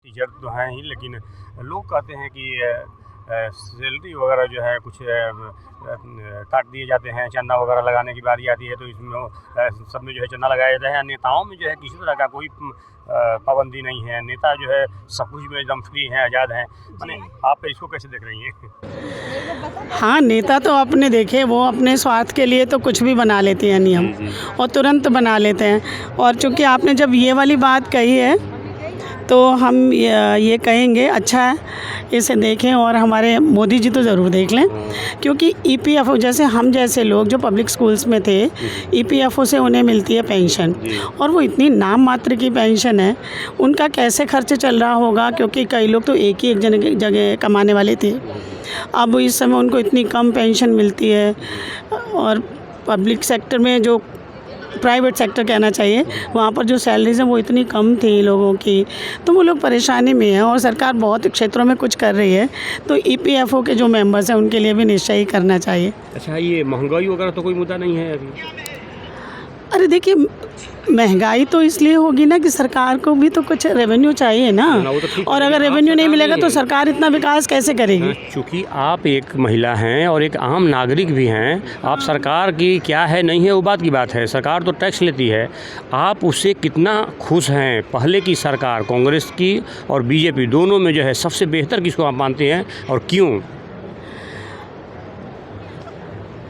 Teacher तो हैं ही, लेकिन लोग कहते हैं कि सैलरी वगैरह जो है कुछ काट दिए जाते हैं। चंदा वगैरह लगाने की बारी आती है तो इसमें सब में जो है चंदा लगाया जाता है। नेताओं में जो है किसी तरह का कोई पाबंदी नहीं है। नेता जो है सब कुछ में एकदम फ्री हैं, आज़ाद हैं। माने आप इसको कैसे देख रही हैं? हाँ, नेता तो अपने देखे वो अपने स्वार्थ के लिए तो कुछ भी बना लेते हैं नियम, और तुरंत बना लेते हैं। और चूँकि आपने जब ये वाली बात कही है तो हम ये कहेंगे अच्छा है इसे देखें, और हमारे मोदी जी तो ज़रूर देख लें, क्योंकि EPFO जैसे हम जैसे लोग जो पब्लिक स्कूल्स में थे, EPFO से उन्हें मिलती है पेंशन, और वो इतनी नाम मात्र की पेंशन है। उनका कैसे खर्च चल रहा होगा, क्योंकि कई लोग तो एक ही एक जगह कमाने वाले थे। अब इस समय उनको इतनी कम पेंशन मिलती है, और पब्लिक सेक्टर में जो प्राइवेट सेक्टर कहना चाहिए, वहाँ पर जो सैलरीज हैं वो इतनी कम थी लोगों की, तो वो लोग परेशानी में हैं। और सरकार बहुत क्षेत्रों में कुछ कर रही है, तो EPFO के जो मेंबर्स हैं उनके लिए भी निश्चय ही करना चाहिए। अच्छा, ये महंगाई वगैरह तो कोई मुद्दा नहीं है अभी? अरे देखिए, महंगाई तो इसलिए होगी ना कि सरकार को भी तो कुछ रेवेन्यू चाहिए ना, और अगर रेवेन्यू नहीं मिलेगा तो सरकार इतना विकास कैसे करेगी? चूँकि आप एक महिला हैं और एक आम नागरिक भी हैं, आप सरकार की क्या है नहीं है वो बात की बात है। सरकार तो टैक्स लेती है, आप उससे कितना खुश हैं? पहले की सरकार कांग्रेस की और BJP दोनों में जो है सबसे बेहतर किसको आप मानते हैं और क्यों?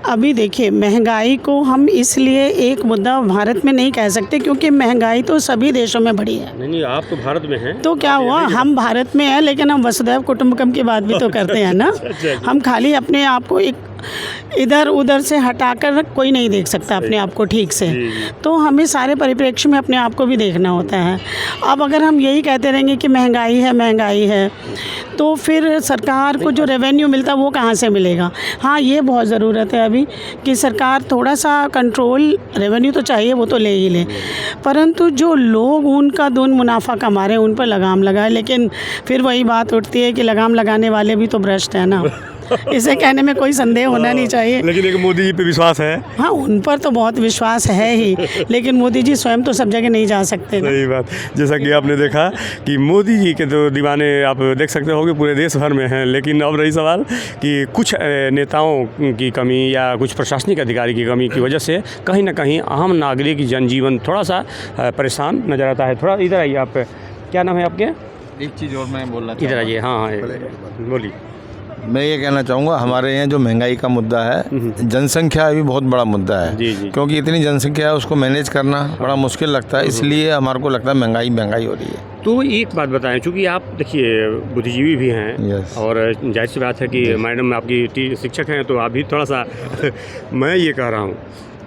अभी देखिए, महंगाई को हम इसलिए एक मुद्दा भारत में नहीं कह सकते, क्योंकि महंगाई तो सभी देशों में बढ़ी है। नहीं, आप तो भारत में हैं, तो क्या हुआ, हम भारत में हैं, लेकिन हम वसुधैव कुटुंबकम की बात भी तो करते हैं ना। हम खाली अपने आप को एक इधर उधर से हटाकर कोई नहीं देख सकता अपने आप को ठीक से, तो हमें सारे परिप्रेक्ष्य में अपने आप को भी देखना होता है। अब अगर हम यही कहते रहेंगे कि महंगाई है, तो फिर सरकार को जो रेवेन्यू मिलता है वो कहाँ से मिलेगा? हाँ, ये बहुत ज़रूरत है अभी कि सरकार थोड़ा सा कंट्रोल, रेवेन्यू तो चाहिए वो तो ले ही ले, परंतु जो लोग उनका दून मुनाफा कमा रहे हैं उन पर लगाम लगाए। लेकिन फिर वही बात उठती है कि लगाम लगाने वाले भी तो भ्रष्ट है ना। इसे कहने में कोई संदेह होना नहीं चाहिए। लेकिन एक मोदी जी पे विश्वास है? हाँ, उन पर तो बहुत विश्वास है ही, लेकिन मोदी जी स्वयं तो सब जगह नहीं जा सकते। सही बात। जैसा कि आपने देखा कि मोदी जी के तो दीवाने आप देख सकते होंगे पूरे देश भर में हैं, लेकिन अब रही सवाल कि कुछ नेताओं की कमी या कुछ प्रशासनिक अधिकारी की कमी की वजह से कहीं ना कहीं आम नागरिक जनजीवन थोड़ा सा परेशान नज़र आता है। थोड़ा इधर आइए आप, क्या नाम है आपके? एक चीज़ और मैं बोलना इधर आइए। हाँ, बोलिए। मैं ये कहना चाहूँगा, हमारे यहाँ जो महंगाई का मुद्दा है, जनसंख्या भी बहुत बड़ा मुद्दा है। जी। क्योंकि इतनी जनसंख्या है, उसको मैनेज करना बड़ा मुश्किल लगता है, इसलिए हमारे को लगता है महंगाई हो रही है। तो एक बात बताएं, चूँकि आप देखिए बुद्धिजीवी भी हैं, और जाहिर सी बात है कि मैडम आपकी शिक्षक हैं, तो आप भी थोड़ा सा मैं ये कह रहा हूँ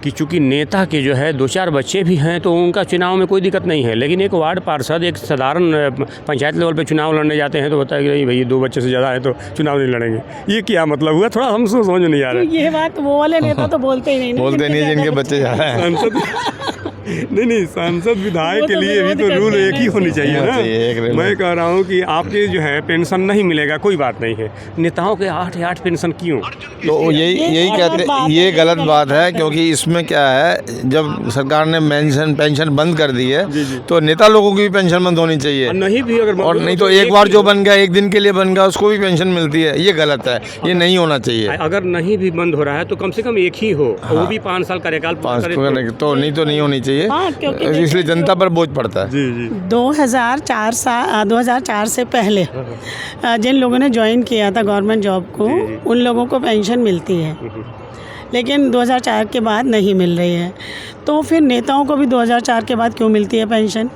कि चूँकि नेता के जो है 2-4 बच्चे भी हैं तो उनका चुनाव में कोई दिक्कत नहीं है, लेकिन एक वार्ड पार्षद, एक साधारण पंचायत लेवल पे चुनाव लड़ने जाते हैं तो बताया कि नहीं भाई 2 बच्चे से ज़्यादा है तो चुनाव नहीं लड़ेंगे। ये क्या मतलब हुआ? थोड़ा हमसे समझ नहीं आ रहा है। तो ये बात वो वाले नेता तो बोलते ही नहीं, जिनके बच्चे ज़्यादा हैं। नहीं, सांसद विधायक के लिए भी तो रूल एक ही होनी चाहिए ना। मैं कह रहा हूँ कि आपके जो है पेंशन नहीं मिलेगा, कोई बात नहीं है, नेताओं के 8 पेंशन क्यों? तो यही कहते, ये गलत बात है, क्योंकि इसमें क्या है, जब सरकार ने पेंशन बंद कर दी है तो नेता लोगों की भी पेंशन बंद होनी चाहिए। नहीं भी अगर और नहीं तो एक बार जो बन गया, एक दिन के लिए बन गया, उसको भी पेंशन मिलती है, ये गलत है, ये नहीं होना चाहिए। अगर नहीं भी बंद हो रहा है तो कम से कम एक ही हो, वो भी 5 साल कार्यकाल तो नहीं होनी चाहिए, इसलिए जनता पर बोझ पड़ता है। जी। 2004 से पहले जिन लोगों ने ज्वाइन किया था गवर्नमेंट जॉब को, उन लोगों को पेंशन मिलती है, लेकिन 2004 के बाद नहीं मिल रही है। तो फिर नेताओं को भी 2004 के बाद क्यों मिलती है पेंशन?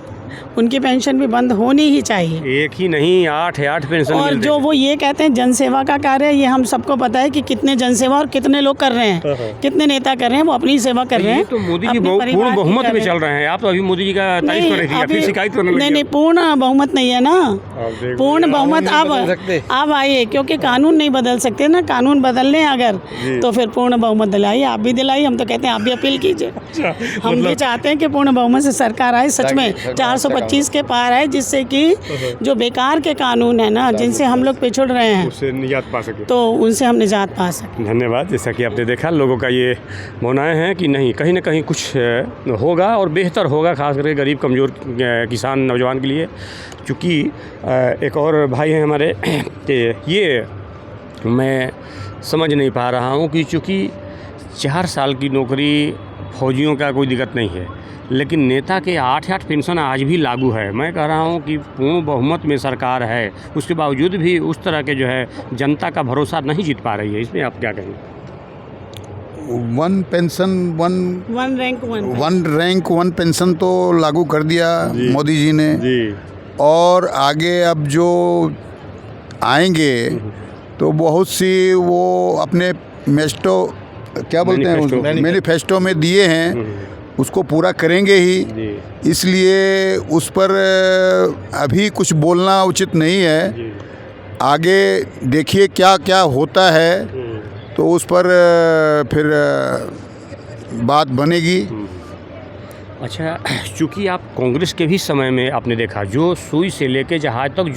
उनकी पेंशन भी बंद होनी ही चाहिए। एक ही नहीं, 8 पेंशन। और जो वो ये कहते हैं जनसेवा का कार्य, ये हम सबको पता है कि कितने जनसेवा और कितने लोग कर रहे हैं, कितने नेता कर रहे हैं, वो अपनी सेवा कर रहे हैं। तो मोदी जी पूर्ण बहुमत में चल रहे हैं, आप तो अभी मोदी जी का तारीफ कर रही थी, फिर शिकायत करने लगे। नहीं, पूर्ण बहुमत नहीं है ना, पूर्ण बहुमत अब आइए, क्योंकि कानून नहीं बदल सकते ना, कानून बदलने अगर तो फिर पूर्ण बहुमत दिलाइए, आप भी दिलाइए, हम तो कहते हैं आप भी अपील कीजिए। हम भी चाहते हैं कि पूर्ण बहुमत से सरकार आए, सच में 400 425 के पार है, जिससे कि जो बेकार के कानून है ना, जिनसे हम लोग पिछड़ रहे हैं, उससे निजात पा सके, तो उनसे हम निजात पा सकें। धन्यवाद। जैसा कि आपने देखा, लोगों का ये भावनाएं हैं कि नहीं, कहीं ना कहीं कुछ होगा और बेहतर होगा, खास करके गरीब कमज़ोर किसान नौजवान के लिए। चूँकि एक और भाई हैं हमारे, ये मैं समझ नहीं पा रहा हूँ कि चूँकि 4 साल की नौकरी फौजियों का कोई दिक्कत नहीं है, लेकिन नेता के 8 पेंशन आज भी लागू है। मैं कह रहा हूँ कि पूर्ण बहुमत में सरकार है, उसके बावजूद भी उस तरह के जो है जनता का भरोसा नहीं जीत पा रही है। इसमें आप क्या कहेंगे? वन रैंक वन पेंशन तो लागू कर दिया मोदी जी ने जी। और आगे अब जो आएंगे तो बहुत सी वो अपने मैनिफेस्टो में दिए हैं, उसको पूरा करेंगे ही, इसलिए उस पर अभी कुछ बोलना उचित नहीं है। आगे देखिए क्या क्या होता है, तो उस पर फिर बात बनेगी। अच्छा, चूँकि आप कांग्रेस के भी समय में आपने देखा, जो सुई से लेके जहाज तक जो